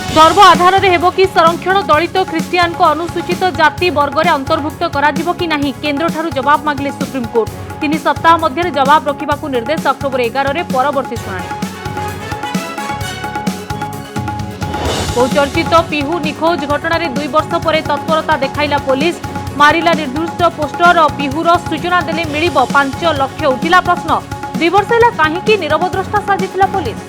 धर्म आधार में हेबो कि संरक्षण दलित ख्रिस्टियान को अनुसूचित जाति वर्ग में अंतर्भुक्त करा कि नहीं केन्द्र ठारू जवाब मांगले सुप्रीमकोर्ट 3 सप्ताह मध्य जवाब रखा निर्देश अक्टोबर 11 में परवर्ती शुणाणी। बहुचर्चित पिहू निखोज घटना 2 वर्ष पर तत्परता देखाइला पुलिस मारिला निर्दुष्ट पोस्टर पिहूर सूचना देले मिलिबो 5 लाख उठिला प्रश्न 2 वर्ष है कहीं नीरवद्रष्टा साजिला पुलिस।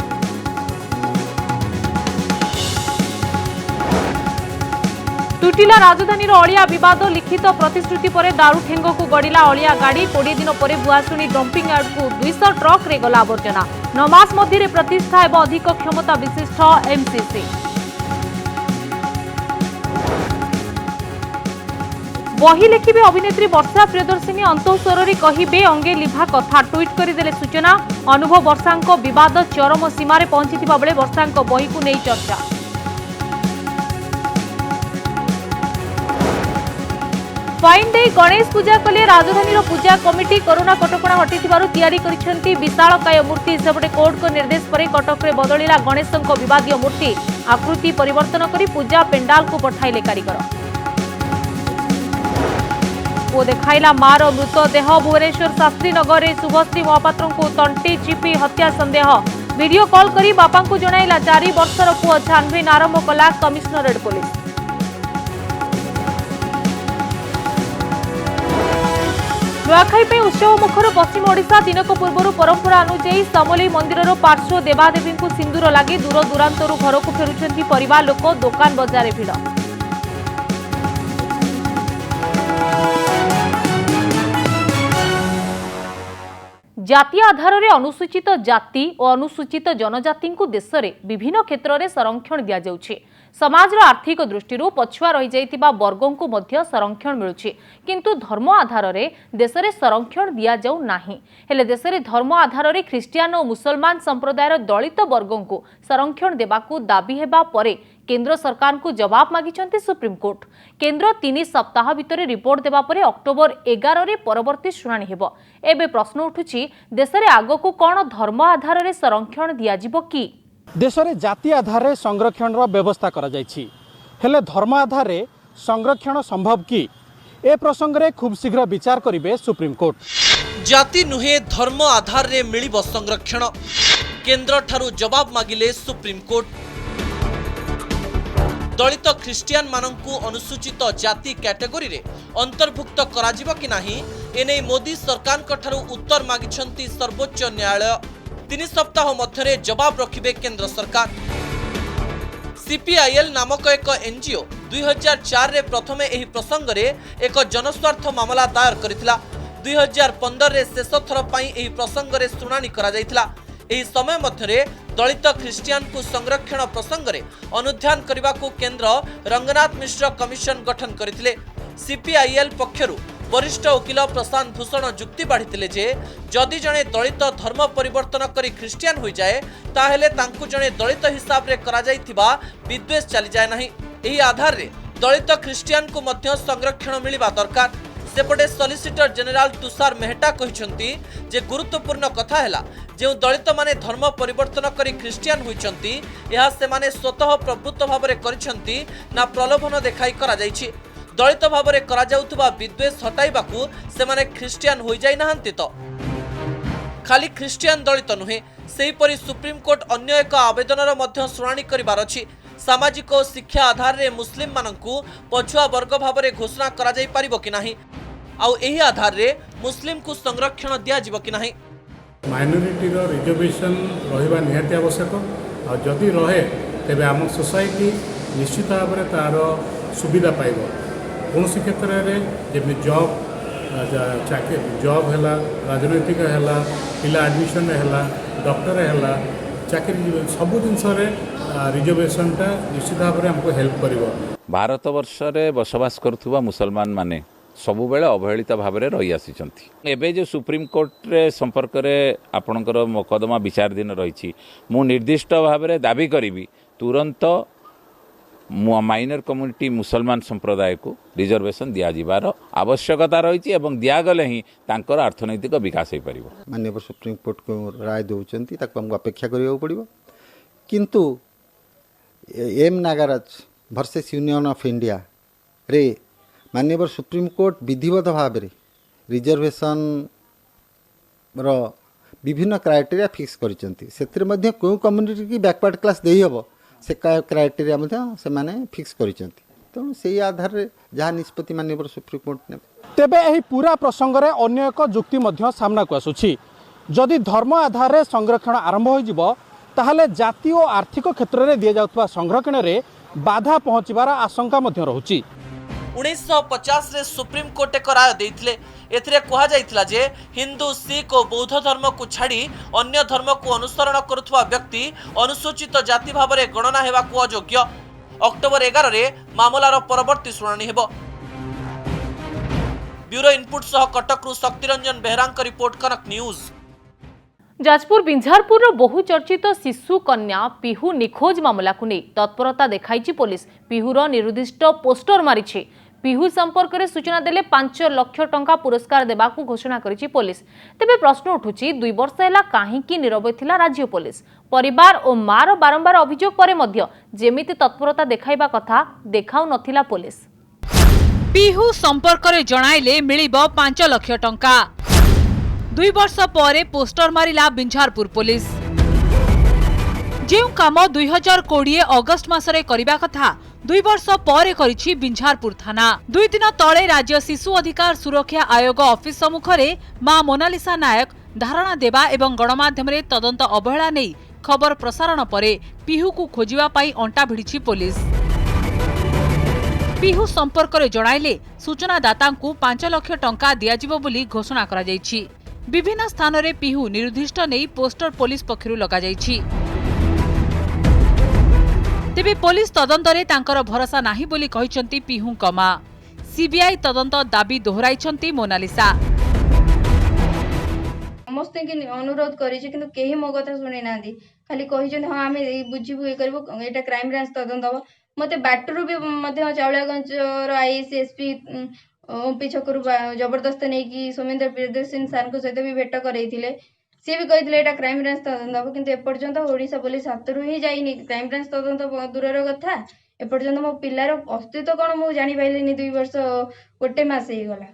तुटिला राजधानी अलिया विवाद लिखित प्रतिश्रुति पर दारू ठेंग को गड़िला अलिया गाड़ी 20 दिन पर भुआसुणी डंपिंग यार्ड को 200 ट्रक रे गला आवर्जना 9 मास मध्य प्रतिष्ठा एवं अधिक क्षमता विशिष्ट एमसीसी। बही लिखिबे अभिनेत्री वर्षा प्रियदर्शिनी अंतःस्वर कहिबे अंगे लिभा कथा ट्वीट करदेले सूचना अनुभव वर्षांक विवाद चरम सीमार पहुंचीथिबा बेले वर्षांक बही को नहीं चर्चा। फाइन डे गणेश पूजा कले राजधानी पूजा कमिटी कोरोना कटकणा हटिथिबारु तैयारी करिसेंती विशालकाय मूर्ति सेपटे कोर्ट को निर्देश पर कटक रे बदलिला गणेशंक विवादीय मूर्ति आकृति परिवर्तन करी पूजा पेंडाल को पठाइले कारीगर। वो देखाइला मार मृतदेह भुवनेश्वर शास्त्री नगर में शुभश्री महापात्र को तंटी चिपी हत्या संदेह वीडियो कॉल करी बापा को जणाइला 4 वर्षर पुओ छानबीन आरंभ कला कमिश्नरेट पुलिस। नुआखाई उत्सव मुखर पश्चिम ओडिशा दिनक पूर्व परंपरा अनुଯାयी समलेई मंदिर पार्श्व देवादेवी को सिंदूर लगे दूर दूरांतर घर को फेरुंट परिवार लोक दुकान बजार भिड़। जातीय आधार में अनुसूचित जाति और अनुसूचित जनजाति को देश में विभिन्न क्षेत्र में संरक्षण दि जाउछि। समाज आर्थिक दृष्टि पछुआ रही जाइतिबा वर्गों को मध्य संरक्षण मिलुछि किंतु धर्म आधार में देश में संरक्षण दि जाउ नाही। हेले देश में धर्म आधार में ख्रिस्टियान और मुसलमान संप्रदायर दलित वर्गों को संरक्षण देबाकू दाबी हेबा परे केंद्र सरकार को जवाब मागिछन्ति सुप्रीमकोर्ट। केंद्र 3 सप्ताह भितर रिपोर्ट देबा परे अक्टोबर 11 रे परवर्ती शुणाणी हेबो। एबे प्रश्न उठुछि देश में आगो कौन धर्म आधार में संरक्षण दि जाजिबो कि देश में जाति आधार में संरक्षण व्यवस्था करा जायछि हेले धर्म आधार में संरक्षण संभव कि ए प्रसंग रे खूब शीघ्र विचार करिवे सुप्रीमकोर्ट। जाति नुहे धर्म आधार रे मिलिबो संरक्षण केंद्र ठारू जवाब मागिले सुप्रीमकोर्ट। दलित ख्रिस्टियान मानंकु अनुसूचित जाति कैटेगोरी रे अंतर्भुक्त कराजिबो कि नाही एने मोदी सरकार ठारू उत्तर मागिछन्ति सर्वोच्च न्यायालय। 3 सप्ताह मध्य जवाब रखिबे केंद्र सरकार। सीपीआईएल नामक एक एनजीओ 2004 रे प्रथमे एही प्रसंग रे एक जनस्वार्थ मामला दायर करितला। 2015 रे शेष थर पई एही प्रसंग रे सुनानी करा जायतिला। एही समय मध्य दलित ख्रिस्टियान को संरक्षण प्रसंग रे अनुध्यान करने को केंद्र रंगनाथ मिश्र कमिशन गठन करथिले। सीपीआईएल पक्षरु वरिष्ठ वकील प्रशांत भूषण जुक्ति बाढ़ी जे जदि जड़े दलित धर्म परिवर्तन करी ख्रिस्टियान हो जाए ताहेले तांकु जड़े दलित हिसाब रे करा जाइथिबा विद्वेष चली जाए नहीं। एही आधार रे दलित ख्रिस्टियान को मध्य संरक्षण मिलिबा दरकार। सेपटे सॉलिसिटर जनरल तुषार मेहटा कहिसंती जे गुरुत्वपूर्ण कथा हैला जे दलित माने धर्म परिवर्तन करी ख्रिस्टियान होइचंती एहा से माने स्वतः प्रभुत्व भाबरे करिसंती ना प्रलोभन देखाई करा जाइछि। दलित भाबरे करा जाउथबा विद्वेष हटाइबाकू से माने ख्रिस्टियान होई जाई नाहंती तो खाली ख्रिस्टियान दलित नुहे सेहीपरि सुप्रीम कोर्ट अन्य एक आवेदनर मध्य शुणाणी करिबार अछि। सामाजिक और शिक्षा आधार रे मुस्लिम मानंकू पछुआ वर्ग भाबरे घोषणा करा जाई परिबो कि नाही आउ एही आधार रे मुस्लिम को संरक्षण दिया जिवो कि नाही। माइनॉरिटी रो रिजर्वेशन रहिबा निहाती आवश्यक आ जदि रहे तेबे आम सोसाइटी निश्चित भाव में तार सुविधा पाइबो। कौन क्षेत्र में जब जॉब चाकरी जॉब है राजनैतिक है पिला एडमिशन है डॉक्टर है चाकरी सब जिनस रिजर्वेशनटा निश्चित भाव में हमको हेल्प करिवो। भारत वर्ष रे बसवास करुवा मुसलमान माने सबुबेले अवहेलित भाव में रही आसी। एबे जो सुप्रीम कोर्ट रे संपर्क में आपणकर मोकदमा विचाराधीन रही मु निर्दिष्ट भाव में दाबी करी तुरंत माइनर कम्युनिटी मुसलमान संप्रदाय को रिजर्वेशन दियाजिबार आवश्यकता रही एवं दिगले ही तांकर अर्थनैतिक विकास हो पार। माननीय सुप्रीम कोर्ट को राय दौरान अपेक्षा करा पड़ो किंतु M Nagaraj versus union of India रे माननीय सुप्रीम कोर्ट विधिवत भाव में रिजर्वेशन रो विभिन्न क्राइटेरिया फिक्स कर कम्युनिटी की बैकवर्ड क्लास दे हम से क्राइटेरिया से माने फिक्स कर तेणु से आधार रे जहाँ निष्पत्ति माननीय सुप्रीम कोर्ट ने तेबे एही पूरा प्रसंग रे अन्य एक जुक्ति मध्य सामना को आसुछि जदि धर्म आधार रे संरक्षण आरंभ हो ताहले जाति और आर्थिक क्षेत्र में दि जाउतबा संरक्षण रे बाधा पहुँचबार आशंका मध्य रहुछि 1950 रे सुप्रीम कोर्ट एक राय देइथिले एथिरे कहा जाइथिला जे हिंदू सिख और बौद्ध धर्म को छाड़ी अन्य धर्म को अनुसरण करुथुवा व्यक्ति अनुसूचित जाति भाव में गणना हेबा को अयोग्य। अक्टोबर 11 रे मामलार परवर्ती शुणाणी हेबो। ब्यूरो इनपुट सह कटकरू शक्तिरंजन बेहरांक रिपोर्ट कनक न्यूज। जाजपुर बिंझारपुर बहुचर्चित शिशु कन्या पिहू निखोज मामला को नहीं तत्परता देखाई पुलिस पिहूर निर्दिष्ट पोस्टर मारी पिहू संपर्क में सूचना देले 5 लाख टंका पुरस्कार देबाकू घोषणा करिछि पुलिस। तेबे प्रश्न उठुछि 2 वर्ष हैला काहेकि नीरव थिला राज्य पुलिस परिवार और मार बारंबार अभियोग परे मध्य जेमिति तत्परता देखाइबा कथा देखाउ नथिला पुलिस। पिहू संपर्क में जणाइले मिलिबो 5 लाख टंका 2 वर्ष परे पोस्टर मारिला बिंझारपुर पुलिस जो काम 2020 अगस्ट मासरे करिबा कथा 2 वर्ष परे करिछि बिंझारपुर थाना। 2 दिन तले राज्य शिशु अधिकार सुरक्षा आयोग ऑफिस सम्मुखरे मां मोनालिसा नायक धारणा देवा एवं गणमाध्यम रे तदंत अवहेला नहीं खबर प्रसारण परे पिहू को खोजिबा पाई अंटा भिड़िछि पुलिस। पिहू संपर्क में जणाइले सूचनादाता 5 लाख टंका दियाजिबो बोली घोषणा करा जायछि। विभिन्न स्थान रे पिहू निर्दिष्ट नहीं पोस्टर पुलिस पक्षरु लगा जायछि। तेबे पुलिस तदंत रे तांकर भरोसा नाही बोली कहिसंती पिहू कमा सीबीआई तदंत दाबी दोहराइछंती मोनालिसा। समस्त के अनुरोध करिछि किंतु केही मो कथा सुनि नांदी खाली कहिछन हां आमे बुझिबु ए करबो एटा क्राइम ब्रांच तदंत हबो मते बाटरू भी मध्य चावड़ागंज रो आईसीएसपी ओपी छकरू जबरदस्त नहीं कि सोमेंद्र प्रियदर्शन सर को सहित भी भेट करैथिले सी भी कही एटा क्राइम ब्रांच तदंत हम किंतु एपर्यंत ओडिशा पुलिस हाथरू ही जाइनी क्राइम ब्रांच तदंत दूरर कथा एपर्यंत मो पिलार अस्तित्व कौन मु जानि पाइलिनी 2 वर्ष गोटे मास हे गला।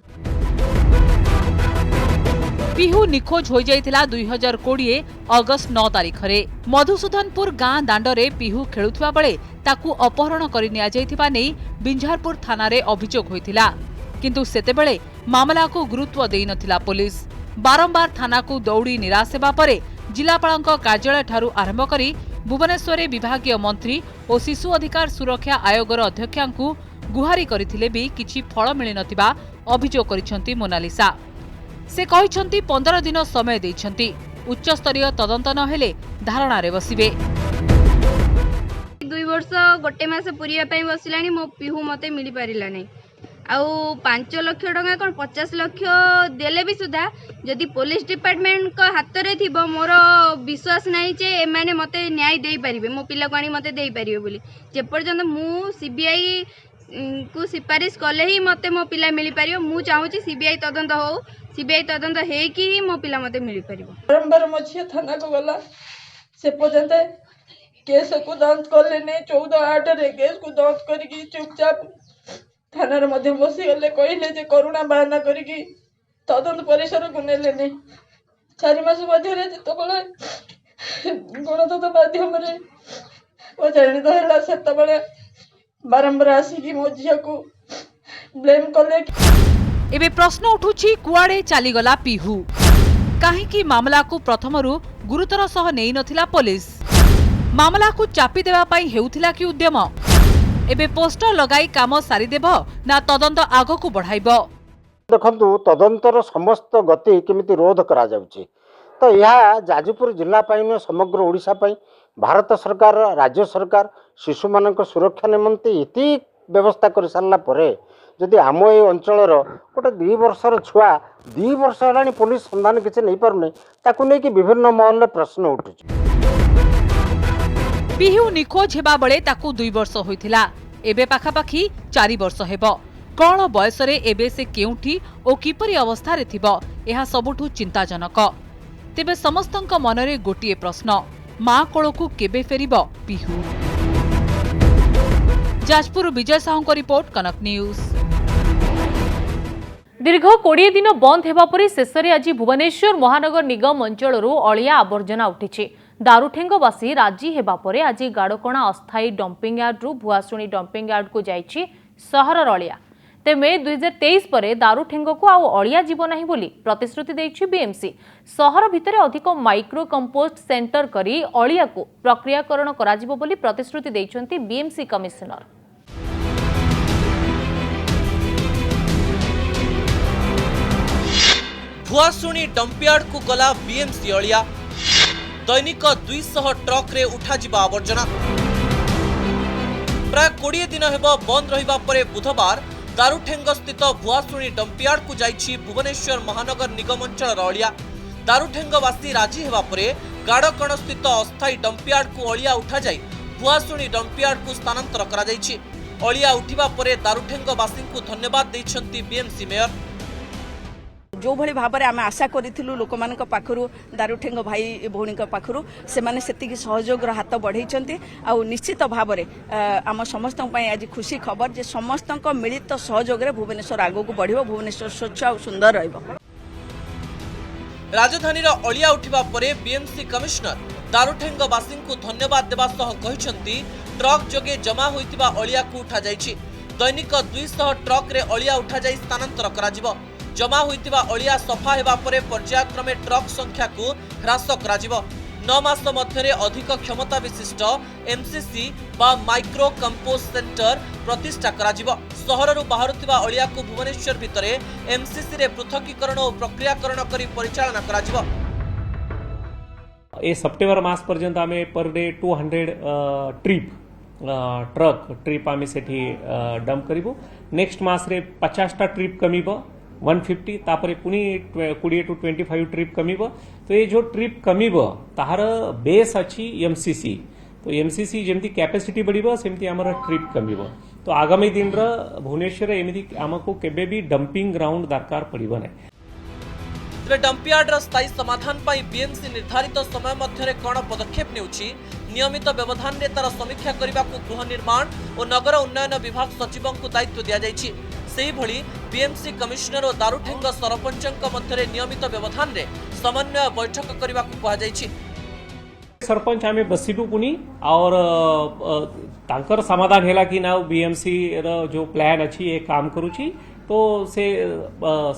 पिहू निखोज हो जाइथिला 2020 अगस्त 9 तारिख रे मधुसूदनपुर गाँ दांडरे पिहू खेलुथुवा बेले ताकू अपहरण करि निया जाइथिबा नै बिंझारपुर थाना रे अभियोग होइथिला किंतु सेतेबेले मामला को गुरुत्व देई नथिला पुलिस। बारंबार थाना को दौड़ी निराश हेबा परे जिलापालक कार्यालय ठारू आरंभ करी भुवनेश्वर विभागीय मंत्री और शिशु अधिकार सुरक्षा आयोगर अध्यक्षांकु गुहारी करथिले भी किछि फल मिलि नथिबा अभियोग करिसंती मोनालिसा। से कहिसंती 15 दिन समय देइछंती उच्च स्तरीय तदंत न हेले धारणा रे बसिबे। 2 वर्ष गोटे मास पुरिया पई बसिलानी मो पिहू मते मिली पारिला नै आउ 5 लाख टंका कौन 50 लाख देले भी सुधा जदि पुलिस डिपार्टमेंट को हाथ रे थिबो मोर विश्वास नहीं जे एमाने मते न्याय देई परिबे मो पिला कोनी मते देई परिबे बोली जे पर्यंत मु सीबीआई को सिफारिश कले ही मते मो पिला मिली परिबो मु चाहू छी सीबीआई तदंत हो सीबीआई तदंत हे कि ही मो पिला मते मिली परिबो। बारंबार मझिया थाना को गला से पर्यंत केस को दांत कले ने 14/8 रे केस को दांत करके चुपचाप थाना रे मध्य बसी गले कहले जे करुणा बहाना करके तदंत परिसर को नेले ने 4 मास मध्य रे जतबले गणतंत्र माध्यम रे प्रचारित होला सेतबले बारंबार आसी मझिया को ब्लेम कले। एबे प्रश्न उठुछि कुआडे चली गला पिहू काहेकि मामला को प्रथमरु गुरुतर सह नेई नथिला पुलिस मामला को चापी देबा पई हेउथिला कि उद्यम एबे पोस्टर लगाई काम सारी देब ना तदंत आगो को बढ़ाइबो। देखंतु तदंतर समस्त गति केमिति रोध करा जाउछि तो यह जाजपुर जिला पाई समग्र ओडिशा पाई भारत सरकार राज्य सरकार शिशु मानक सुरक्षा निमंते इति व्यवस्था कर सारला परे जदि आम ए अंचल गोटे 2 वर्षर छुआ 2 वर्ष हेलानी पुलिस संधान किसी नहीं पारुनी ताकू नहीं कि विभिन्न महल में प्रश्न उठुछि। पिहू निखोज हेबा बेले ताकू 2 वर्ष होइथिला एबे पाखापाखी 4 वर्ष हेबो कौन बयस रे एबे से केउठी ओ किपरि अवस्था रे थिबो एहा सबुठु चिंताजनक। तेबे समस्तंक मनरे गोटिए प्रश्न मां कोळकू केबे फेरिबो पिहू। जाजपुर विजय साहू रिपोर्ट कनक न्यूज। दीर्घ 20 दिन बंद हेबा परी शेषरे आज भुवनेश्वर महानगर निगम अंचलरू अलिया आवर्जना उठिछि। दारुठेंगवासी राजी हेबा परे आज गाड़कोणा अस्थायी dumping yard Bhuasuni dumping yard को जाइछि सहरर अलिया। तेमे 2023 परे दारुठेंग को आउ अलिया जीव नाही बोली प्रतिश्रुति दैछि बीएमसी। सहर भितरे अधिक माइक्रो कंपोस्ट सेंटर करी अलिया को प्रक्रियाकरण कराजिबो बोली प्रतिश्रुति दैछन्ति बीएमसी कमिशनर। भुआशुणी डंपियार्ड को गला बीएमसी अलिया। दैनिक 200 ट्रक रे उठा जिबा आवर्जना। प्राय 20 दिन हेब बंद रहिबा परे बुधवार दारुठेंग स्थित भुआशुणी डंपियार्ड को जाइछि भुवनेश्वर महानगर निगम अंचल अलिया। दारुठेंगवासी राजी हेबा परे गाड़कण स्थित अस्थायी डंपियार्ड को अलिया उठा जाई भुआशुणी डंपियार्ड को स्थानांतर करा जाइछि। अलिया उठिबा परे दारुठेंगवासी को धन्यवाद दैछन्ति बीएमसी मेयर। जो भली भाबरे आमे आशा करिथिलु लोकमानक पाखरु दारुठेंग भाई भौणी पाखरु से माने सेतिकी सहयोगर हाथ बढ़ाइछन्ति आ निश्चित भाबरे आम समस्त आज खुशी खबर जे समस्त मिलित सहयोग रे भुवनेश्वर आगो को बढ़िबो। भुवनेश्वर स्वच्छ आ सुंदर रहइबो। राजधानी अलिया उठिबा परे बीएमसी कमिशनर दारुठेंगवासी को धन्यवाद देबा सह कहिसंती ट्रक जोगे जमा होइतिबा अलिया को उठा जाइछि। दैनिक 200 ट्रक रे अलिया उठा जाई स्थानांतर कराजिबो। जमा होइतिबा अलिया सफा हेबा परे पर्यायक्रमे ट्रक संख्या को ह्रास कराजिबो। 9 मास मध्यरे अधिक क्षमता विशिष्ट एमसीसी बा माइक्रो कंपोस्ट सेंटर प्रतिष्ठा कराजिबो। सहररु बाहरुतिबा अलिया को भुवनेश्वर भितरे एमसीसी रे पृथकीकरण और प्रक्रियाकरण करी परिचालना कराजिबो। ए सेप्टेम्बर मास पर्यंत आमे पर डे 200 ट्रक ट्रिप आमे सेठी डंप करिबो। नेक्स्ट मास रे 50 टा ट्रिप कमिबो 150 तापरे पुनी 20 to 25 ट्रिप कमिबो। तो ये जो ट्रिप कमिबो ताहार बेस अछि एमसीसी। तो एमसीसी जेमती कैपेसिटी बढ़िबो सेमती हमर ट्रिप कमिबो। तो आगामी दिन रा भुवनेश्वर एमिति हमको केबे भी डंपिंग ग्राउंड दरकार पड़िबो नै। तेरे डंपियार्ड रा स्थायी समाधान पाई बीएमसी निर्धारित समय मध्यरे कोन पदक्षेप नेउछि नियमित व्यवधान रे तार समीक्षा करबा को गृह निर्माण और नगर उन्नयन विभाग सचिवों को दायित्व दिया जाइछि। सेही भली बीएमसी कमिश्नर और दारुठेंग सरपंचक मध्यरे नियमित व्यवधान रे समन्वय बैठक करबा को कहा जाइछि। सरपंच आमे बसिबु पुनी और तांकर समाधान हेला कि ना बीएमसी रो जो प्लान अछि ए काम करूछि। तो से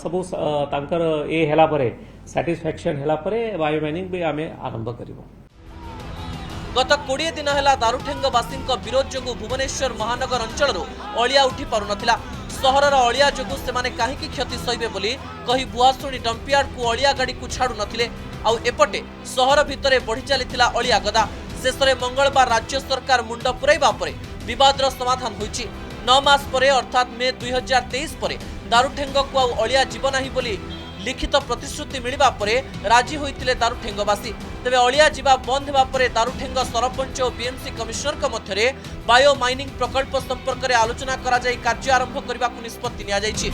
सबु तांकर ए हेला परे सैटिस्फैक्शन हेला परे बायो माइनिंग भी आमे आरंभ करिवो। गत 20 दिन हेला दारुठेंगवासी विरोध जोगु भुवनेश्वर महानगर अंचल अलिया उठी पारु नथिला। सहरर अलिया जोगु सेमाने काहीकि क्षति सहिबे बोली कही भुआशुणी डंपियार्ड को अलिया गाड़ी को छाड़ू नथिले। आउ एपटे सहर भितरे बढ़ी चलीथिला अलिया गदा। शेषरे मंगलवार राज्य सरकार मुंड पुराइबा परे विवादर समाधान होइछि। 9 मास परे अर्थात मे 2023 परे दारुठेंग को आउ अलिया जीव नाही बोली लिखित प्रतिश्रुति मिलिबा परे राजी होइतिले दारुठेंगवासी। तेबे अलिया जीवा बंद हेबा परे दारुठेंग सरपंच और बीएमसी कमिश्नर के मध्यरे बायो माइनिंग प्रकल्प संपर्क रे आलोचना करा जाई कार्य आरंभ करबा को निष्पत्ति निया जाइछि।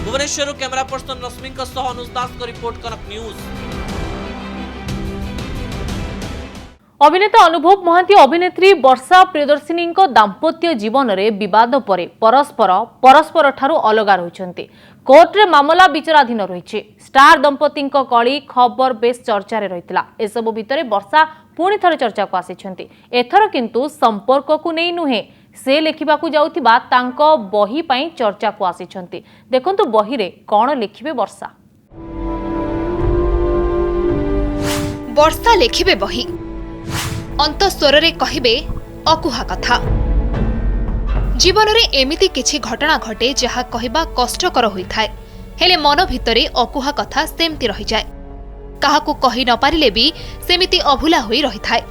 भुवनेश्वर कैमरा पर्सन रश्मि सह अनुज दास को रिपोर्ट कनक न्यूज। अभिनेता अनुभव महांती अभिनेत्री वर्षा प्रियदर्शिनी दाम्पत्य जीवन में विवाद परे परस्पर ठारू अलगा रहिछन्ति। कोर्ट रे मामला विचाराधीन रही। स्टार दंपति कली खबर बेस चर्चा रहितला। एसबु भितरे वर्षा पुणी थरे चर्चा को आसिछन्ति। एथर किंतु संपर्क को नहीं नुहे से लेखिबाकू जाउथिबा तांको बही पई चर्चा को आसिछन्ति। देखंतु बही रे कोन लेखिबे वर्षा। वर्षा लेखिबे बही अंतस्वर रे कहिबे अकुहा कथा। जीवन रे एमिति किछि घटना घटे जहा कहिबा कष्टकर होइथाय हेले मन भितरे अकुहा कथा सेमति रहि जाय। काहाकू कहि न पारिले भी सेमिति अभुला होई रहिथाय।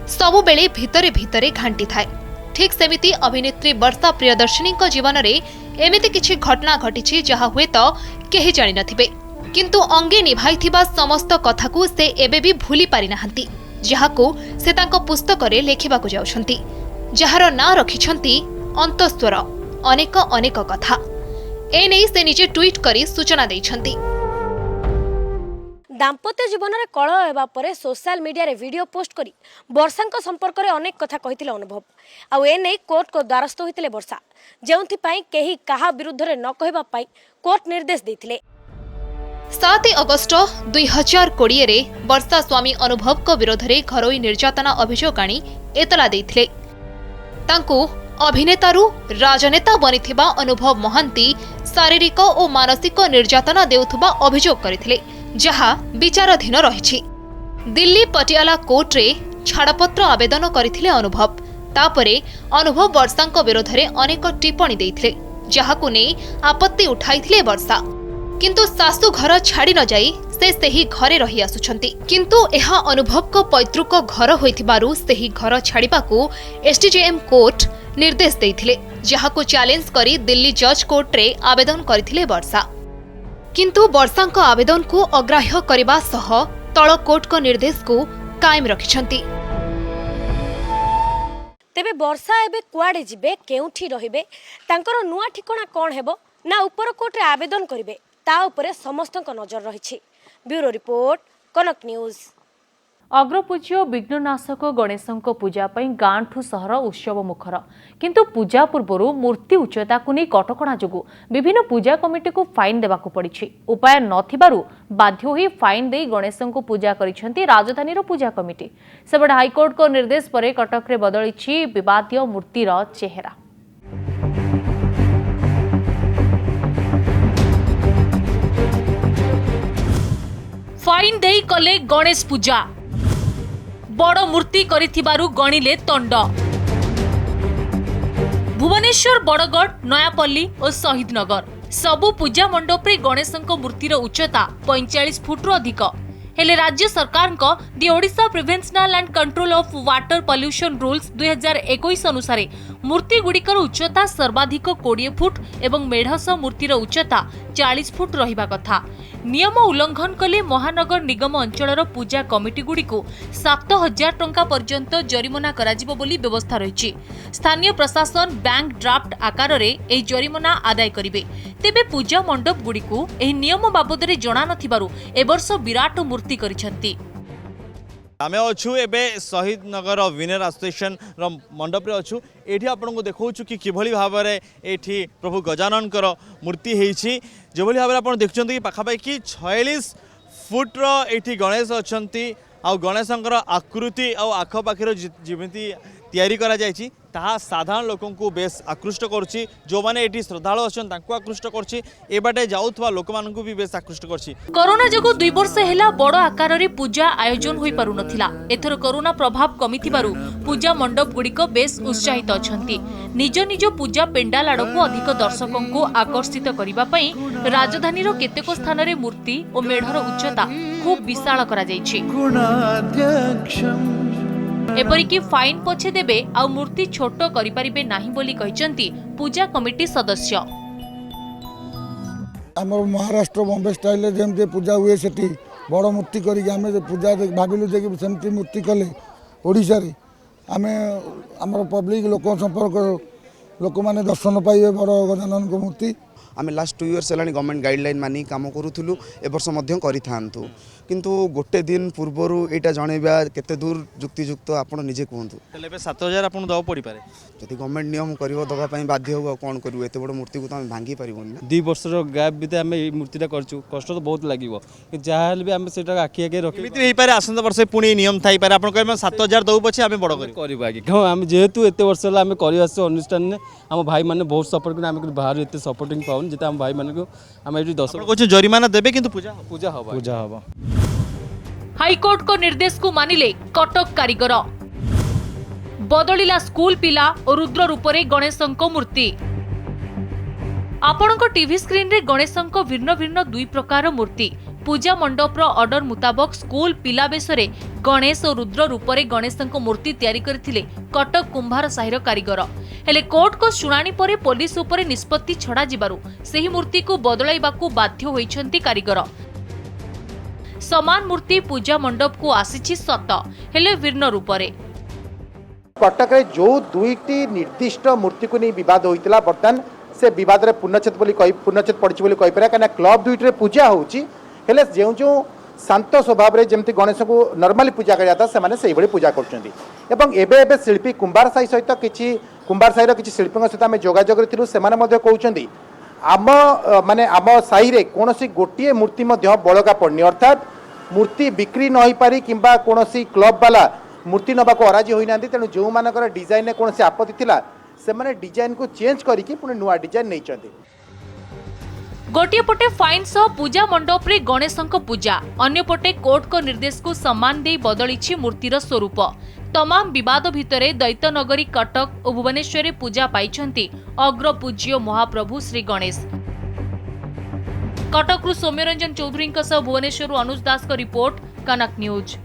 सबु बेले भितरे भितरे घांटी थाय। ठीक सेमिति अभिनेत्री वर्षा प्रियदर्शिनी जीवन रे एमिति किछि घटना घटिछि जहा हुए तो केहि जानि नथिबे। किंतु अंगे निभाइथिबा समस्त कथाकू से एबे भी भूली पारि नाहंती। जहाकू से तांको पुस्तक रे लेखिबाकू जाउछंती। जहार ना रखिछंती अंतस्वर अनेक अनेक कथा। ए नै से निजे ट्वीट करी सूचना दैछंती। दाम्पत्य जीवन में कलह हेबा परे सोशल मीडिया रे वीडियो पोस्ट करी वर्षा संपर्क में अनेक कथा कही अनुभव आउ एने कोर्ट को द्वारस्थ होते वर्षा जोथिपाई कहीं कहा विरुद्ध रे न कहबा पाई कोर्ट निर्देश देथिले। 7 अगस्ट 2020 रे वर्षा स्वामी अनुभव को विरोध में घरोई निर्यातना अभियोग आनी एतला देथिले। तांकु अभिनेतारू राजनेता बनिथिबा अनुभव महांती शारीरिक और मानसिक निर्यातना देउथुबा अभियोग करथिले, जहा विचाराधीन रहिछि। दिल्ली पटियाला कोर्ट रे छाड़पत्र आवेदन करथिले अनुभव। तापरे अनुभव वर्षांक विरोध में अनेक टिप्पणी देथिले, जहाकु नै आपत्ति उठाइथिले वर्षा। किंतु सासु घर छाड़ी न जाई से सही घरे रही आसुछंती। किंतु एहा अनुभव को पैतृक घर होइथिबारु सही घर छाड़िबाकू एसडीजेएम कोर्ट निर्देश देथिले, जहाकू चैलेंज करी दिल्ली जज कोर्ट रे आवेदन करथिले वर्षा। किंतु वर्षांक आवेदन को अग्राह्य करबा सह तळ कोर्ट को निर्देश को कायम रखिछंती। तेबे वर्षा एबे कुआडे जिबे केउठी रहिबे तांकर नुआ ठिकाना कोन हेबो ना ऊपर कोर्ट रे आवेदन करिवे ता उपरे समस्तक नजर रहिछि। ब्यूरो रिपोर्ट कनक न्यूज। अग्रपूज्य विघ्ननाशक गणेशों पूजा पर गांठू सहर उत्सव मुखर, किंतु पूजा पूर्व मूर्ति उच्चता को नहीं कटकणा जोगु विभिन्न पूजा कमिटी को फाइन देवाक पड़ी। उपाय नथिबारु बाध्य होई फाइन दे गणेशों को पूजा करिसेंती राजधानी पूजा कमिटी। सेबडे हाईकोर्ट को निर्देश पर कटक रे बदलिछि विवादीय मूर्तिर चेहरा। फाइन देई कले गणेश पूजा, बड़ मूर्ति करिथिबारु गणिले तंड। भुवनेश्वर, बड़गढ़, नयापल्ली और शहीदनगर सबु पूजा मंडप रे गणेशंक मूर्तिर उच्चता 45 फुट अधिक। हेले राज्य सरकार को the Odisha preventional and control of water pollution rules 2021 अनुसार मूर्ति गुड़िकर उच्चता सर्वाधिक 20 फुट एवं मेढ़स मूर्तिर उच्चता 40 फुट रहिबा कथा। नियम उल्लंघन कले महानगर निगम अंचलर पूजा कमिटी गुड़िको 7,000 टंका पर्यंत जरिमाना कराजिबो बोली व्यवस्था रहिछि। स्थानीय प्रशासन बैंक ड्राफ्ट आकार रे एही जरिमाना आदाय करिवे। तेबे पूजा मंडप गुड़िको एही नियम बाबदरे जणा नथिबारु एबर्ष विराट मूर्ति करिसेंती। आमे अच्छु एबे शहीद नगर विनर एसोसिएशन मंडप रे अच्छु। एठी आपन को देखौछु कि किभली भाव रे एठी प्रभु गजानन कर मूर्ति हेछि। जेभली भाव रे आपन देखछन्ती कि पाखापाखि 46 फुट रो एठी गणेश अछंती। आ गणेशंकर आकृति आ आखपाखर जेमिति तैयारी करा जायछि ताहा साधारण लोकों को बेस आकृष्ट करछि। जो माने एठी श्रद्धालु अछन तांको आकृष्ट करछि, ए बाटे जाउथवा लोक मानकु भी बेस आकृष्ट करछि। कोरोना जगो 2 वर्ष हेला बड़ आकार रे पूजा आयोजन होई पारु नथिला। एथर कोरोना प्रभाव कमिथिबारु पूजा मंडप गुड़िक बेस उत्साहित अछंती। निज निज पूजा पेंडाल आड़कु अधिक दर्शकों को आकर्षित करिबा पई राजधानी रो केतेको स्थान रे मूर्ति और मेढर उच्चता खूब विशाल करा जायछि। एपरिकी फाइन पछे देबे आ मूर्ति छोट करि परिबे नाही बोली कहिसंती पूजा कमिटी सदस्य। हमर महाराष्ट्र बॉम्बे स्टाइल रे जेमते पूजा हुए सेठी बड़ मूर्ति करी आमे पूजा भाबिलु जे सेमती मूर्ति कले ओडिसा रे आमे हमर पब्लिक लोक संपर्क लोक माने दर्शन पाइबे बड़ गजानन को मूर्ति। आमे लास्ट 2 इयर्स हेलानी गवर्नमेंट गाइडलाइन मानी काम करूथुलु, ए वर्ष मध्य करिथांतु, किंतु गोटे दिन पूर्वरु एटा जणेबा केते दूर युक्तियुक्त आपण निजे कहंतु। तले बे 7,000 आपण दव पड़ी पारे जदि गवर्नमेंट नियम करिवो दबा पई बाध्य हो कोन करिवो। एते बड़ मूर्ति को त हम भांगी परिबोनी ना। 2 वर्ष रो गैप बिते हम ए मूर्तिटा करछु, कष्ट तो बहुत लागिवो, जहाल भी हम सेटा आखि आगे रखि मिति हेई पारे। आसंत वर्ष पुणी नियम थाई पारे आपण कहबे 7,000 दउ पछे हम बड़ करिबो आगे। हम जेहेतु एते वर्ष ला हम करि आसो अनुष्ठान ने हम भाई माने बहुत सपोर्ट कर हम बाहर एते सपोर्टिंग पाउन जेते हम भाई माने को हम एठी 10 कुछ जरिमाना देबे किंतु पूजा हबा पूजा हबा। हाईकोर्ट को निर्देश को मानिले कटक कारीगर। बदलिला स्कूल पिला और रुद्र रूप रे गणेशंक मूर्ति। आपणक टीवी स्क्रीन रे गणेशंक भिन्न भिन्न 2 प्रकार मूर्ति। पूजा मंडप रो ऑर्डर मुताबक स्कूल पिला बेसरे गणेश और रुद्र रूप रे गणेशंक मूर्ति तैयारी करथिले कटक कुंभार साहिर कारीगर। हेले कोर्ट को शुणानी परे पुलिस उपरे निष्पत्ति छड़ा जिबारु सेही मूर्ति को बदलाइबाकू बाध्य होइछंती कारीगर। समान मूर्ति पूजा मंडप को आसीछि सत, हेले भिन्न रूप रे। कटक रे जो 2टी निर्दिष्ट मूर्ति को नहीं विवाद होइतिला बर्तन से विवाद रे पूर्णच्छेद पड़ी बोली कहि पारे। कारण क्लब 2टी रे पूजा होउची हेले जो शांत स्वभाव जमी गणेश को नर्माली पूजा कराता से पूजा कर शिल्पी कुंभार साई सहित किसी कुंभार साईर किसी शिल्पी सहित आम जोगाजोग कहते आम माने आम साई रे कौन गोटे मूर्ति बड़का पड़नी अर्थात मूर्ति बिक्री न हो पारी कि कौन क्लब वाला मूर्ति नवाक अराजी होना तेणु जो मानकर डिजाइन कौन आपत्ति थिला से माने डिजाइन को चेंज करके पुणी नुआ डिजाइन नहीं। गोटे पटे फाइन सह पूजा मंडप रे गणेशंक पूजा अन्य पटे कोर्ट को निर्देश को सम्मान दे बदली मूर्तिर स्वरूप तमाम विवाद भितरे दैत्यनगरी कटक और भुवनेश्वर पूजा पाइछंती अग्र पूज्य महाप्रभु श्री गणेश। कटकरू सौम्यरंजन चौधरी भुवनेश्वर अनुज दास को रिपोर्ट कनक न्यूज।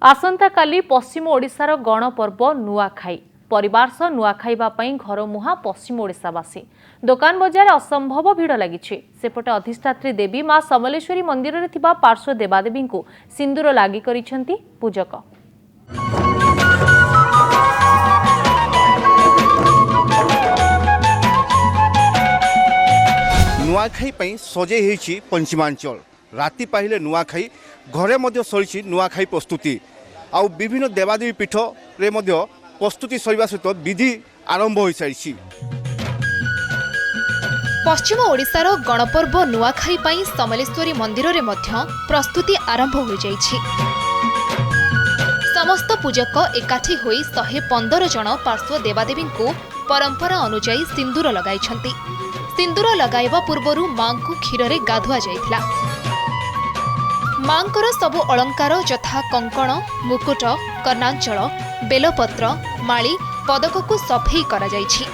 आसंता काली पश्चिम ओडिशार गणपर्व नुआखाई परिवार सह नुआखाइबा पई घर मुहा पश्चिम ओडिशावासी दुकान बजार असंभव भिड़ लगी सेपटे अधिष्ठात्री देवी मां समलेश्वरी मंदिर रे थिबा पार्श्व देवादेवी को सिंदूर लागि करिसेंती पूजक। नुआखाई पई सजे हेछि पंचमांचल राति पाहिले नुआखाई घरे मध्य सरी नुआखाई प्रस्तुति आउ विभिन्न देवादेवी पीठ रे मध्य प्रस्तुति सरिबा सहित विधि आरंभ हो सारी। पश्चिम ओडिशार गणपर्व नुआखाई पई समलेश्वरी मंदिर रे मध्य प्रस्तुति आरंभ हो जाइछि। समस्त पूजक एकाठी होई 115 जन पार्श्व देवादेवी को परंपरा अनुसार सिंदूर लगाइछंती। सिंदूर लगाइबा पूर्वरु मां को क्षीर रे गाधुआ जाइथिला। मांकर सबु अलंकार यथा कंकण मुकुट कर्णांचल बेलपत्र माली पदक को सफेई करा जाइछि।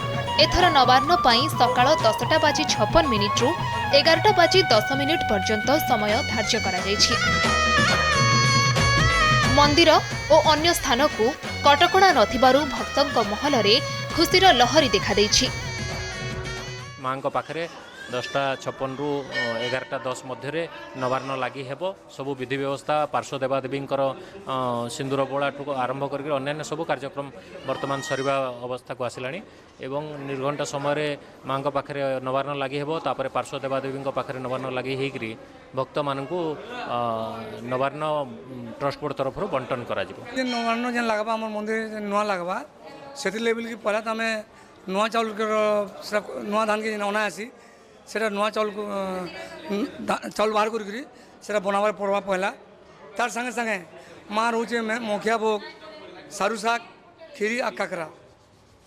एथर नवान्न पाई सकाळ 10:56 रु 11:10 पर्यंत समय धार्य करा जाइछि। मंदिर और अन्य स्थान को कटकणा नथिबारु भक्तंक महल रे खुशीर लहरी देखा देइछि। माँ पाखे 10:56 रु 11:10 मध्य नवान्न लगी हेब सबू विधि व्यवस्था पार्श्व देवादेवी सिंदूर बोलाठू आरंभ कर अन्य सब कार्यक्रम वर्तमान सरिबा अवस्था को आसिलानी एवं निर्घंटा समय माँ पाखे नवान्न लगी हेब तापर पार्श्व देवादेवी पाखे नवान्न लगी होकरी भक्त मानू नवान्न ट्रस्ट बोर्ड तरफ बंटन करा नवान्न जेन लगवा आम मंदिर नुआ लगवा से लेवल की पहला तो आम नुआ चाउल नुआ धान के अना आसी से नुआ चाउल को चाउल बाहर कर बनाबार पड़वा पहला तार संगे संगे माँ रोचे में मखिया भोग सारू शाग खीरी आ काकरा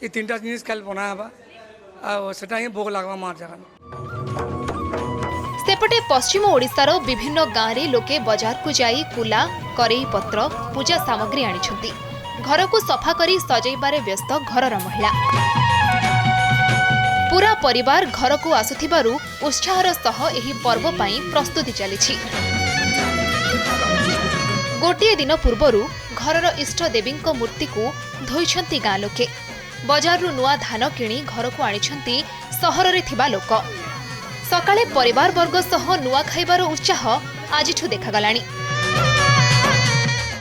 ये 3टा जिनिस कल बनाबा सेटा ही भोग लगवा माँ जगह। सेपटे पश्चिम ओडिशार विभिन्न गाँव रे लोके बाजार को जाई कुला करेई पत्र पूजा सामग्री आनिछंती। घर को सफा करी सजैबारे व्यस्त घरर महिला पूरा परिवार घर को आसुथिबारु उत्साहर सह एही पर्व पाई प्रस्तुति चलिछि। गोटिए दिन पूर्वरु घरर इष्ट देवींक मूर्ति को धोइछंती गाँ लोके बजारु नुआ धान किणी घर को आनिछंती सहर रे थिबा लोक। सकाळे परिवार वर्ग सह नुआ खाइबार उत्साह आजिठु देखा गलानी।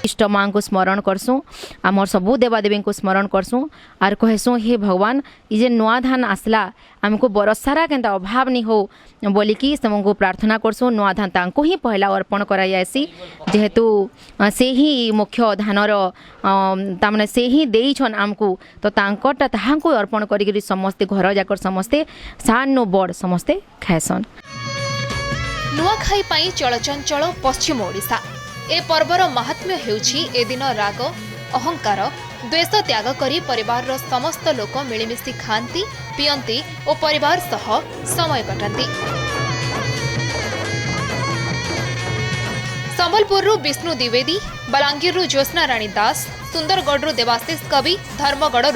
इष्ट माँ को स्मरण करसूँ आमर सबू देवादेवी को स्मरण करसूँ आर कहसूँ हे भगवान ये नुआ धान आसला आमको बरसारा के अभाव नहीं हो बोलिकी से प्रार्थना करसूँ। नुआ धान तांको ही पहला अर्पण करायासी जेहेतु से ही मुख्य धानर तामने से ही देइछन आमको तो तांकटा ताहांको अर्पण करी समस्ते घर जाकर समस्ते सान नो बड़ समस्ते खाएसन। नुआखाई पाई चलचंचल पश्चिम ओडिशा ए पर्वर महात्म्य हेउछि ए दिन राग अहंकार द्वेष त्याग करी परिवार रो समस्त लोक मिलिमिशि खांती पियंती और परिवार सह समय कटांती। संबलपुर विष्णु द्विवेदी बलांगीर ज्योत्स्ना राणी दास सुंदरगढ़ देवाशीष कवि धर्मगढ़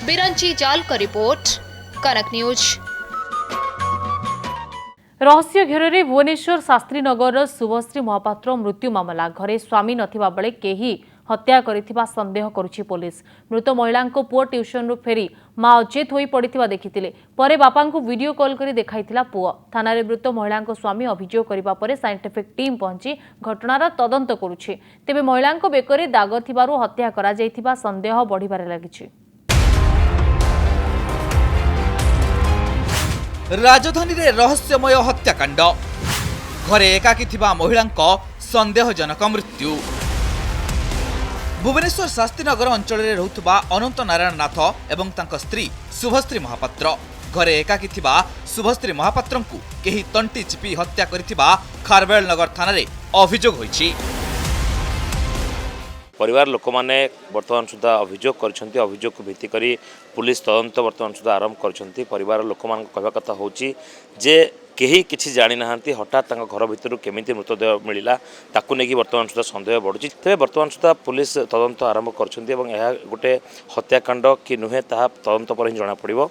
बिरंची जाल का रिपोर्ट कनक न्यूज। रहस्य घेर भुवनेश्वर शास्त्रीनगर शुभश्री महापात्र मृत्यु मामला घरे स्वामी नथिबा बेले केही हत्या करिथिबा संदेह करुछि पुलिस। मृत महिला पुओ ट्यूशन रु फेरी मां अचेत होई पड़िथिबा देखिथिले परे बापा को वीडियो कॉल करी देखाइथिला पुओ। थाना रे मृत महिला स्वामी अभियोग करिबा परे साइंटिफिक टीम पहुंची घटनार तदंत करुछि। तेबे महिला बेकरे दाग थिबारु हत्या करा जाइथिबा संदेह बढ़िबारे लागिछि। राजधानी रे रहस्यमय हत्याकांड घरे एकाकी थिबा महिलांक संदेहजनक मृत्यु। भुवनेश्वर शास्त्रीनगर अंचल में रहुथुबा अनंत नारायण नाथ एवं तांको स्त्री शुभश्री महापात्र घरे एकाकी थिबा शुभश्री महापात्र को केही तंटी चिपी हत्या करिथिबा खारवेल नगर थाना रे अभियोग होईछि। परिवार लोक मैंने बर्तमान सुधा अभियोग कर अभियोग को भित्ति करी पुलिस तदंत बर्तमान सुधा आरंभ कर परिवार लोक मान कहवा कथा होची जे केही किछि जानि नाहंती हठात घर भितर केमिति मृतदेह मिलिला ताकू नेकी बर्तमान सुधा संदेह बढ़ुछि। तेबे बर्तमान सुधा पुलिस तदंत आरंभ करछंती एवं यह गोटे हत्याकांड कि नुहे ताहा तदंत पर ही जणा पड़िबो।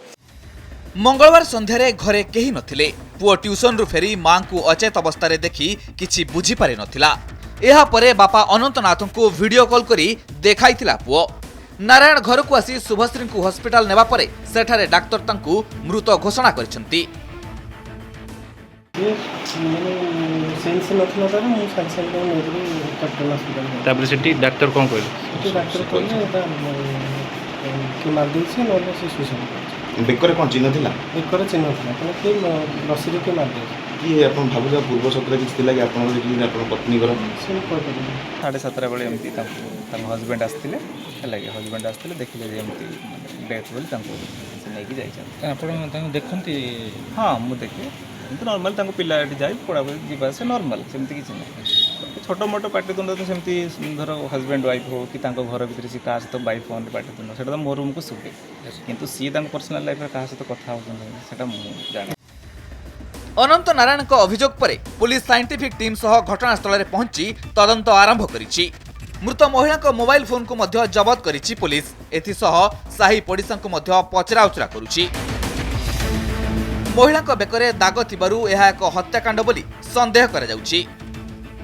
मंगलवार संध्यारे घरे केही नथिले। पुओ ट्यूशन रु फेरी मां को अचेत अवस्था देखि किछि बुझी पारि नथिला। एहा परे बापा अनंतनाथ को वीडियो कॉल करी देखाइथिला पुओ। नारायण घर को आसी शुभश्री को हॉस्पिटल नेबा परे सेठारे डाक्टर तांकू मृत घोषणा करिसंती। सेंस नथला तर मु साइड नेबरी कैपिटल हॉस्पिटल तापर सेठी डॉक्टर कोन कहले डॉक्टर कहले कि मार देछि नले से सुसन बेकर कोन चिन्ह थिला बेकर चिन्ह थिला पण के रसी रे के मार दे कि अपन भाबुजा पूर्व सत्र किछ थिला कि अपन जे अपन पत्नी कर से कोइ 7:30 बेले एमती तां हस्बैंड आस्थिले हलागे हस्बैंड आस्थिले देखिले जे एमती डेथ बोली तां से नै कि जाय छ आपण तां देखंती हां मु देखे तो नॉर्मल तांको पिला जाए पड़ा जीवा से नॉर्मल सेमती किसी नहीं छोट मोट पाटितुंड तो सेमती धर हस्बैंड वाइफ हो कि तांको घर भीतर सी का सहित बाइफ फोन पाटितुंड सेटा तो मो रूम को सुबे किंतु सी तांको पर्सनल लाइफ का सहित कथा होछन सेटा मु जाने। अनंत नारायण को अभियोग परे पुलिस साइंटिफिक टीम सह घटनास्थल रे पहुंची तदंत आरंभ करिछि। मृत महिला को मोबाइल फोन को मध्य जबत करिछि पुलिस। एथि सह साही पड़िसा को मध्य पचराउचरा करुछि। महिला बेकरे दाग थिबारु यह एक हत्याकांड बोली संदेह करा जाउछि।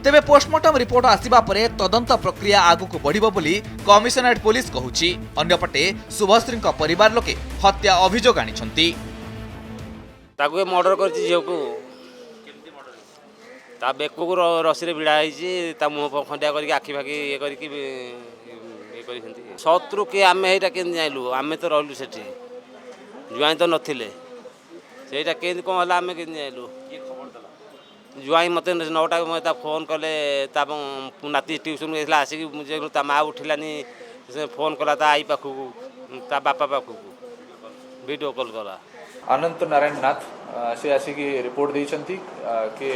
तेबे पोस्टमार्टम रिपोर्ट आसिबा परे तदंत प्रक्रिया आगु को बढ़िबो बोली कमिशनरेट पुलिस कहूछि। अन्यपटे शुभश्री परिवार लोके हत्या अभियोग आनिछंती। ताकू मर्डर करछि झियो को ता बेको को रसी रे बिड़ा हिछि ता मुंह खंडिया करके आखि भागी ये करके ये करिसंती। शत्रु के आमे हेटा केन जाइलु आमे तो रहलु सेठी जुआई तो नथिले सेटा केन कोन हला आमे केन जाइलु जुआई मते 9टा मते फोन कले ता नाती ट्यूशन गेला आसी मुझे ता मा उठिलानी से फोन कला ता आई पाखु ता बापा पाखु वीडियो कॉल कला। अनंत नारायण नाथ से आसिकी रिपोर्ट देइछंती कि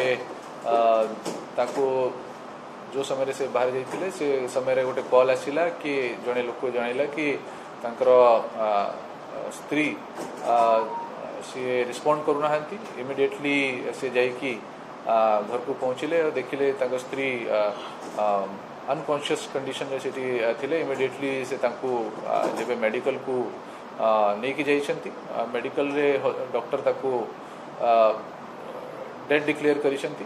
ताको जो समय से बाहर जाइथिले से समय रे गोटे कॉल आसिला कि जने लोक जणाइला कि तांकर स्त्री सी रिस्पोंड करू नाहंती। इमिडिएटली से जाई कि घर को पहुंचले और देखिले तांको स्त्री अनकॉन्शियस कंडीशन रे सेठी थिले। इमिडिएटली से तांको जेबे मेडिकल को नेकी जाइछंती मेडिकल रे डॉक्टर ताको डेड डिक्लेयर करिसंती।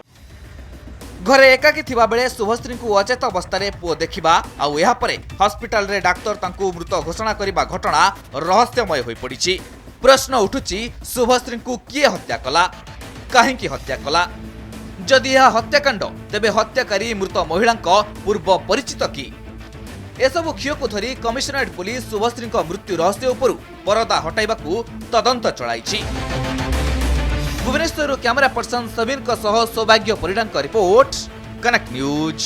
घरे एकाकी थिबा बेले शुभश्री को अचेत अवस्था रे पुओ देखिबा आउ एहा परे हॉस्पिटल रे डाक्टर तांको मृत घोषणा करिबा घटना रहस्यमय होई पड़िछि। प्रश्न उठुछि शुभश्री को किए हत्या कला काहे की हत्या कला। जदि यह हत्याकांड तेबे हत्याकारी मृत महिला पूर्व परिचित कि एसबु क्षीय को धरी कमिशनरेट पुलिस शुभश्री मृत्यु रहस्य उपरु परदा हटाइबाकू तदंत चलाइछि। भुवनेश्वर कैमरा पर्सन सबिन सह सौभाग्य परिडांक रिपोर्ट कनेक्ट न्यूज।